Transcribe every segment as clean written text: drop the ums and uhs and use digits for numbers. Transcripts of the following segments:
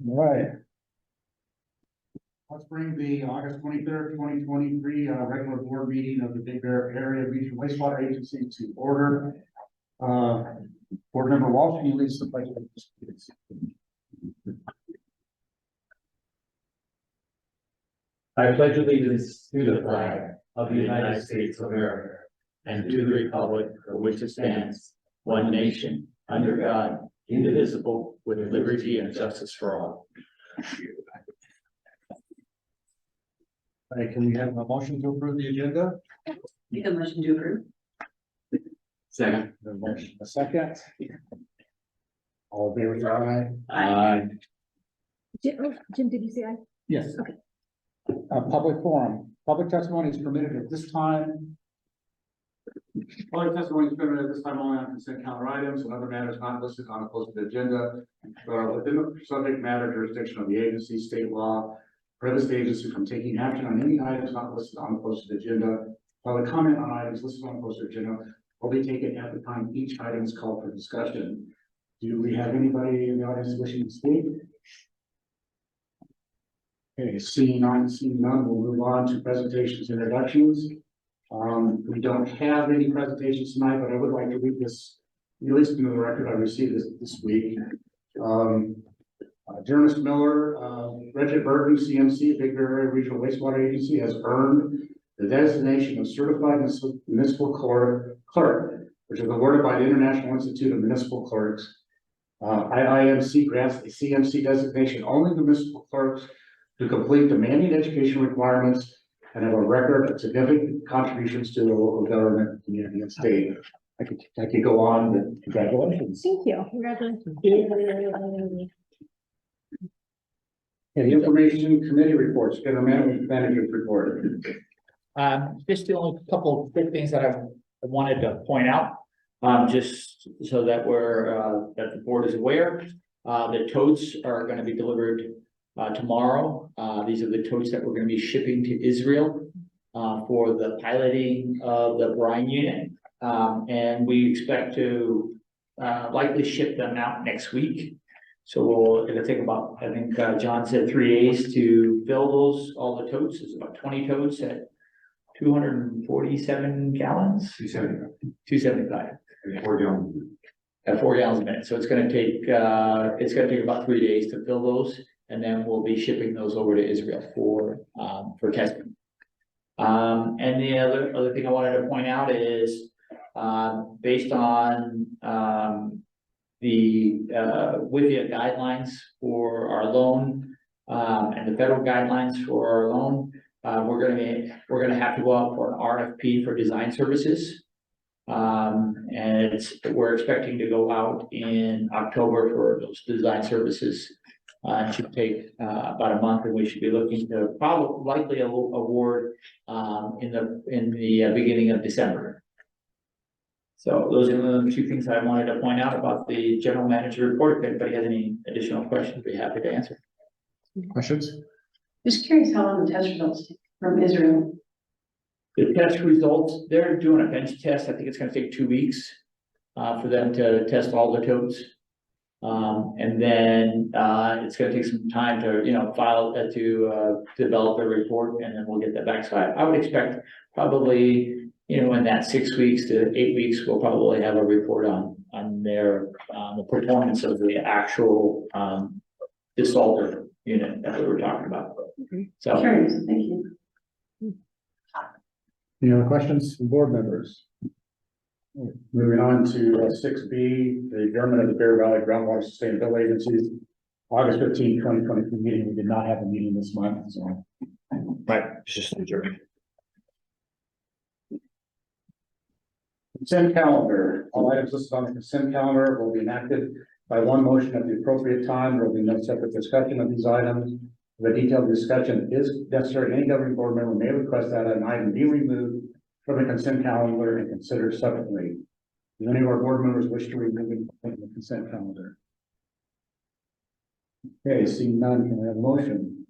All right. Let's bring the August 23rd, 2023 regular board meeting of the Big Bear Area Regional Wastewater Agency to order. Board member Walsh, can you lead the pledge? I pledge allegiance to the flag of the United States of America and to the republic for which it stands, one nation, under God, indivisible, with liberty and justice for all. All right, can we have a motion to approve the agenda? Make a motion to approve. Second. The motion, a second. All in favor, say aye. Aye. Jim, did you say aye? Yes. Okay. Public forum. Public testimony is permitted at this time. Public testimony is permitted at this time only on consent calendar items and other matters not listed on the posted agenda. Within the subject matter jurisdiction of the agency, state law, prohibits the agency from taking action on any items not listed on the posted agenda. Public comment on items listed on the posted agenda will be taken at the time each item is called for discussion. Do we have anybody in the audience wishing to speak? Okay, seeing none, we'll move on to presentations, introductions. We don't have any presentations tonight, but I would like to read this, at least into the record. I received this week. Dear Mr. Miller, Reggie Burton, CMC, Big Bear Area Regional Wastewater Agency, has earned the designation of Certified Municipal Clerk, which is awarded by the International Institute of Municipal Clerks. IIMC grants the CMC designation only to municipal clerks who complete demanding education requirements and have a record of significant contributions to the local government, community, and state. I could go on, but congratulations. Thank you. Congratulations. Okay, the information committee reports, general manager's report. Just the only couple of quick things that I wanted to point out, just so that that the board is aware. The totes are going to be delivered tomorrow. These are the totes that we're going to be shipping to Israel for the piloting of the brine unit, and we expect to likely ship them out next week. So it'll take about, I think John said 3 days to fill all the totes. It's about 20 totes at 247 gallons. 275. 4 gallons. At 4 gallons a minute. So it's going to take about 3 days to fill those, and then we'll be shipping those over to Israel for testing. And the other thing I wanted to point out is based on the WIFIA guidelines for our loan and the federal guidelines for our loan, we're gonna have to go out for an RFP for design services. And we're expecting to go out in October for those design services. It should take about a month, and we should be looking to likely award in the beginning of December. So those are the 2 things I wanted to point out about the general manager report. If anybody has any additional questions, I'd be happy to answer. Questions? Just curious how long the test results take from Israel. The test results, they're doing a bench test. I think it's going to take 2 weeks for them to test all the totes. And then it's going to take some time to, file to develop a report, and then we'll get that back. So I would expect probably, in that 6 weeks to 8 weeks, we'll probably have a report on their the performance of the actual desalter unit that we were talking about. So Curious, thank you. Any other questions from board members? Moving on to 6B, the adjournment of the Bear Valley Groundwater Sustainability Agency's August 15, 2023 meeting. We did not have a meeting this month, so. right, it's just adjourned. Consent calendar. All items listed on the consent calendar will be enacted by one motion at the appropriate time. There will be no separate discussion of these items. If a detailed discussion is necessary, any governing board member may request that an item be removed from the consent calendar and considered separately. Do any of our board members wish to remove it from the consent calendar? Okay, seeing none, can I have a motion?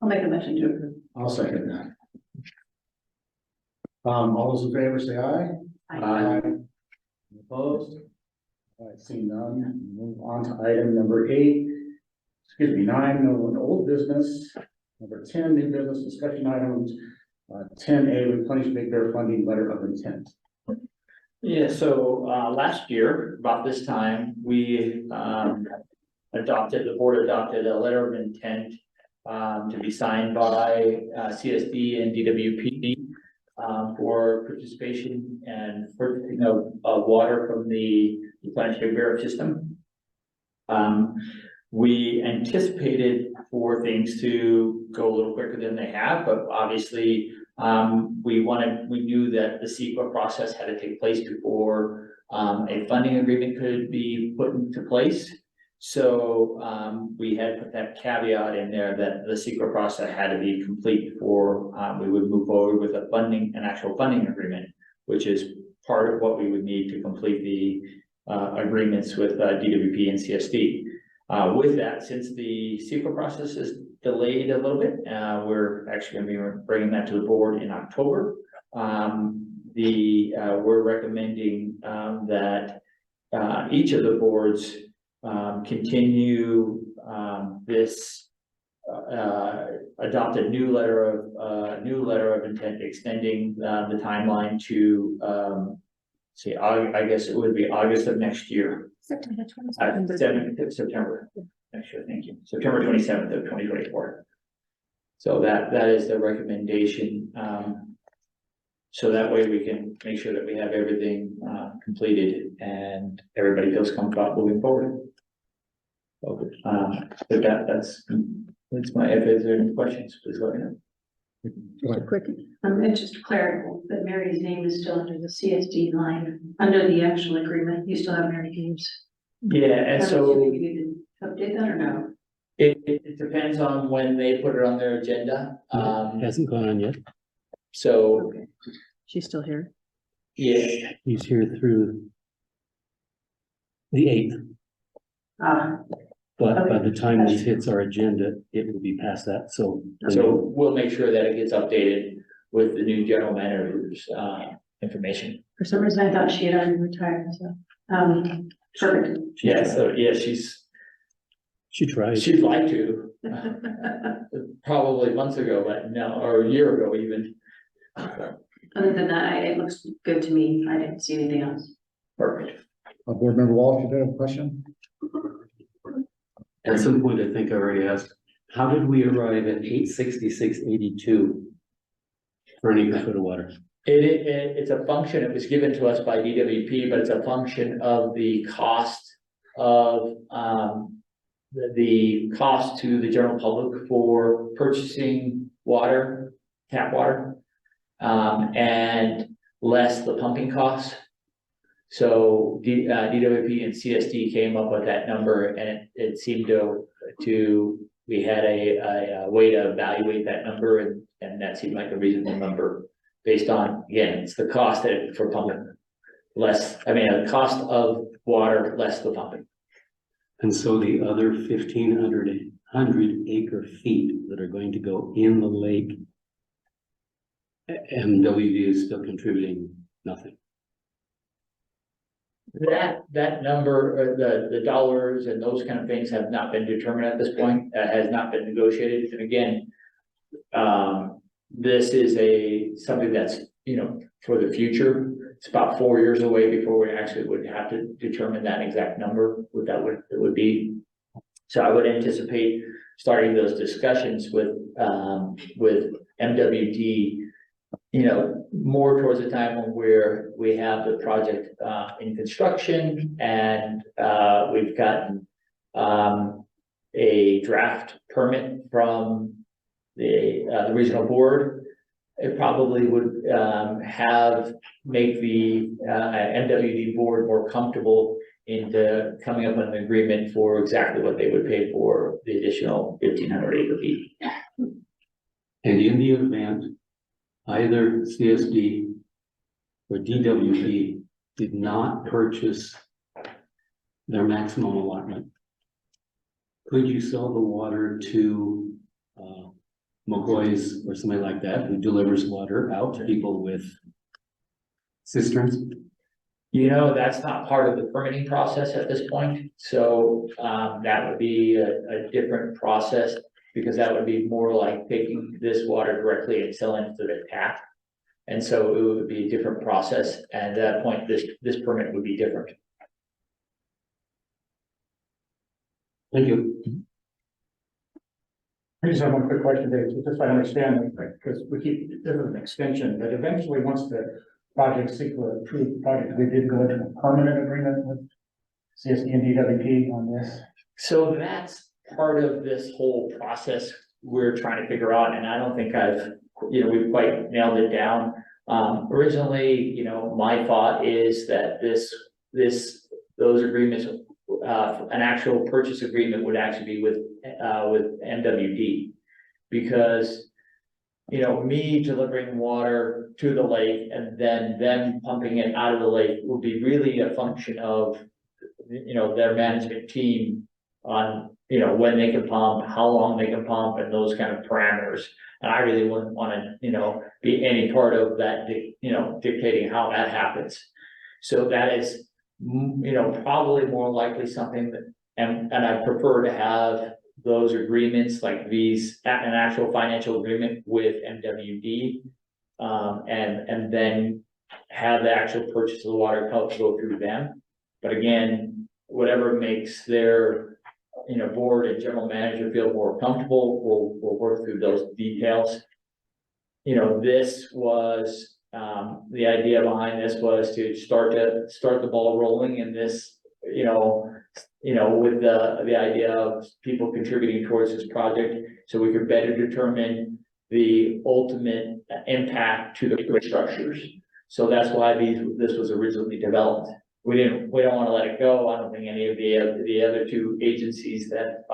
I'll make a motion to approve. I'll second that. All those in favor say aye. Aye. Opposed? All right, seeing none, move on to item number 8. 9, no old business. Number 10, new business discussion items. 10A, replenish Big Bear funding letter of intent. Yeah, so last year, about this time, the board adopted a letter of intent to be signed by CSD and DWP for participation and purchasing of water from the Replenish Big Bear system. We anticipated for things to go a little quicker than they have, but obviously we knew that the CEQA process had to take place before a funding agreement could be put into place. So we had put that caveat in there that the CEQA process had to be complete before we would move forward with an actual funding agreement, which is part of what we would need to complete the agreements with DWP and CSD. With that, since the CEQA process is delayed a little bit, we're actually going to be bringing that to the board in October. We're recommending that each of the boards continue this adopt a new letter of intent extending the timeline to I guess it would be August of next year. September 27th. 7th of September next year, thank you. September 27th of 2024. So that is the recommendation. So that way we can make sure that we have everything completed and everybody feels comfortable moving forward. So, but that's my, if there's any questions, please let me know. Quick. It's just clerical, but Mary's name is still under the CSD line, under the actual agreement. You still have Mary James. Yeah, and so You need to update that or no? it depends on when they put it on their agenda. Hasn't gone on yet. So Okay. She's still here. yeah, He's here through the 8th, but by the time this hits our agenda, it will be past that, so. we'll make sure that it gets updated with the new general manager's information. For some reason, I thought she had already retired, so, perfect. Yeah, so yeah, She tried. she'd like to, probably months ago, but no, or a year ago even. Other than that, it looks good to me. I didn't see anything else. Perfect. Board Member Walsh, you have a question? At some point, I think I already asked, how did we arrive at 866.82 for an acre foot of water? It's a function, it was given to us by DWP, but it's a function of the cost of, the cost to the general public for purchasing water, tap water, and less the pumping costs. So DWP and CSD came up with that number, and it seemed to we had a way to evaluate that number, and that seemed like a reasonable number based on, again, it's the cost for pumping less, the cost of water less the pumping. And so the other 1,500 acre feet that are going to go in the lake, MWD is still contributing nothing. That number, the dollars and those kind of things have not been determined at this point, has not been negotiated. And again, this is something that's, for the future. It's about 4 years away before we actually would have to determine that exact number, what it would be. So I would anticipate starting those discussions with MWD, more towards the time when we have the project in construction, and we've gotten a draft permit from the regional board. It probably would make the MWD board more comfortable into coming up with an agreement for exactly what they would pay for the additional 1,500 acre feet. And in the event either CSD or DWP did not purchase their maximum allotment, could you sell the water to McCoy's or somebody like that who delivers water out to people with cisterns? You know, that's not part of the permitting process at this point, so, that would be a different process. Because that would be more like taking this water directly and selling it to the tap. And so it would be a different process, and at that point, this permit would be different. Thank you. I just have one quick question, Dave, just so I understand, because we keep, this is an extension, but eventually, once the project CEQA approved the project, we did go into a permanent agreement with CSD and DWP on this. So that's part of this whole process we're trying to figure out, and I don't think we've quite nailed it down. Originally, my thought is that those agreements, an actual purchase agreement would actually be with MWD. Because, me delivering water to the lake and then them pumping it out of the lake would be really a function of, their management team on, when they can pump, how long they can pump, and those kind of parameters. And I really wouldn't want to, be any part of that, dictating how that happens. So that is, probably more likely something that, and I prefer to have those agreements like these, an actual financial agreement with MWD. And then have the actual purchase of the water go through them. But again, whatever makes their, board and general manager feel more comfortable, we'll work through those details. This was, the idea behind this was to start the ball rolling in this, with the idea of people contributing towards this project, so we could better determine the ultimate impact to the structures. So that's why this was originally developed. We don't want to let it go. I don't think any of the other two agencies that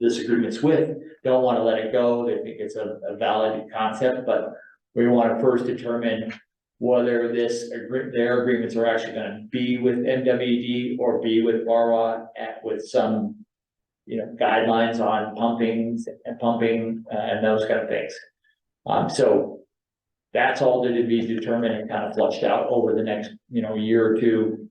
this agreement's with don't want to let it go. They think it's a valid concept, but we want to first determine whether their agreements are actually going to be with MWD or be with Barwa with some, guidelines on pumping and those kind of things. So that's all to be determined and kind of flushed out over the next, year or two.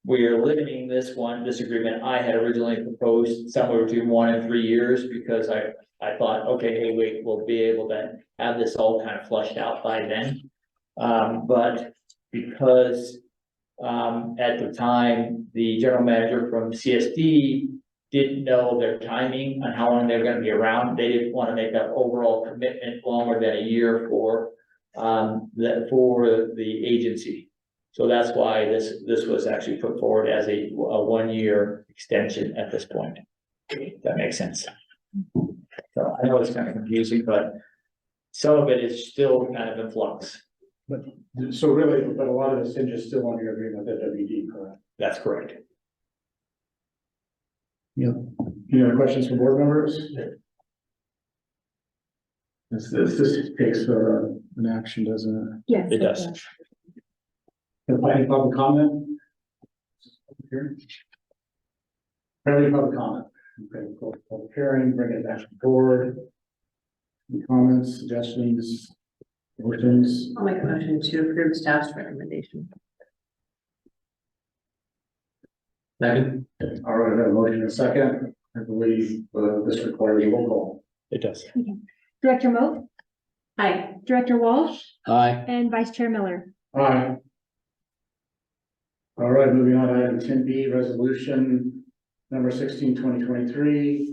We are limiting this agreement. I had originally proposed somewhere between 1 and 3 years because I thought, okay, hey, we'll be able to have this all kind of flushed out by then. But because at the time, the general manager from CSD didn't know their timing on how long they were going to be around, they didn't want to make an overall commitment longer than a year for the agency. So that's why this was actually put forward as a 1-year extension at this point. If that makes sense. So I know it's kind of confusing, but some of it is still kind of in flux. But so really, but a lot of this hinges still on your agreement with WD, correct? That's correct. Yeah. Any other questions from board members? This takes an action, doesn't it? Yes. It does. Any public comment? Any public comment? Okay, public hearing, bring it back to the board. Any comments, suggestions, motions? I'll make a motion to approve staff's recommendation. Second. All right, I have a motion and a second. I believe this requires a roll call. It does. Director Moat, Hi. Director Walsh, Aye. and Vice Chair Miller. Aye. All right, moving on to item 10B, resolution number 16, 2023.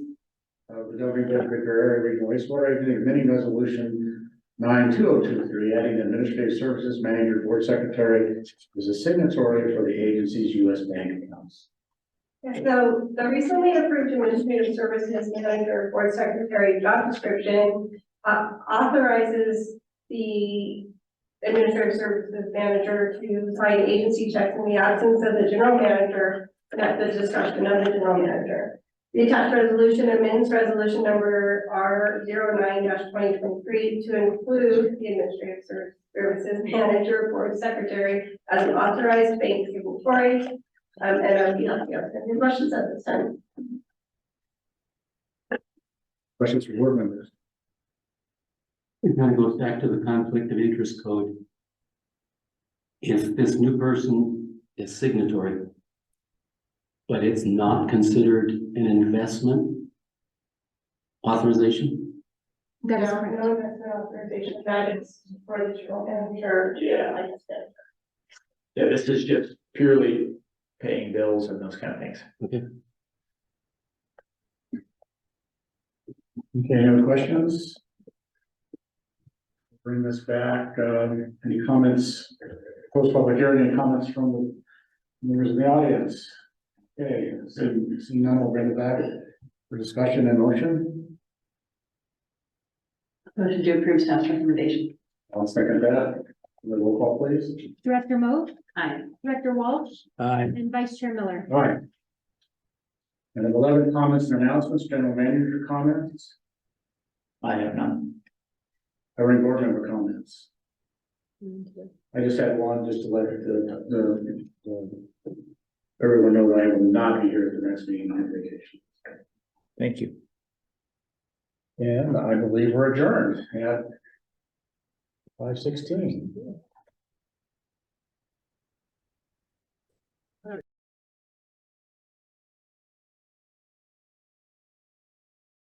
The governing body of Greater Area Regional Wastewater Agency amending resolution 92023, adding administrative services manager, board secretary as a signatory for the agency's U.S. bank accounts. So the recently approved administrative services manager board secretary job description authorizes the administrative services manager to sign agency checks in the absence of the general manager and at the discretion of the general manager. The attached resolution amends resolution number R09-2023 to include the administrative services manager board secretary as an authorized bank signatory. And I would be happy to answer any questions at this time. Questions from board members? It kind of goes back to the conflict of interest code. if this new person is signatory, but it's not considered an investment authorization? That is No, correct. no, that's an authorization, that is for the general manager, yeah, like I said. Yeah, this is just purely paying bills and those kind of things. Okay. Okay, any other questions? Bring this back, any comments, post public hearing, any comments from the members of the audience? Okay, seeing none, we'll bring it back for discussion and motion. Motion to approve staff's recommendation. I'll second that. Roll call, please. Director Mo, Aye. Director Walsh, Aye. and Vice Chair Miller. All right. And then 11 comments and announcements, general manager comments, I have none. covering board member comments. I just had one, just to let everyone know that I will not be here at the next meeting on vacation. Thank you. And I believe we're adjourned at 5:16.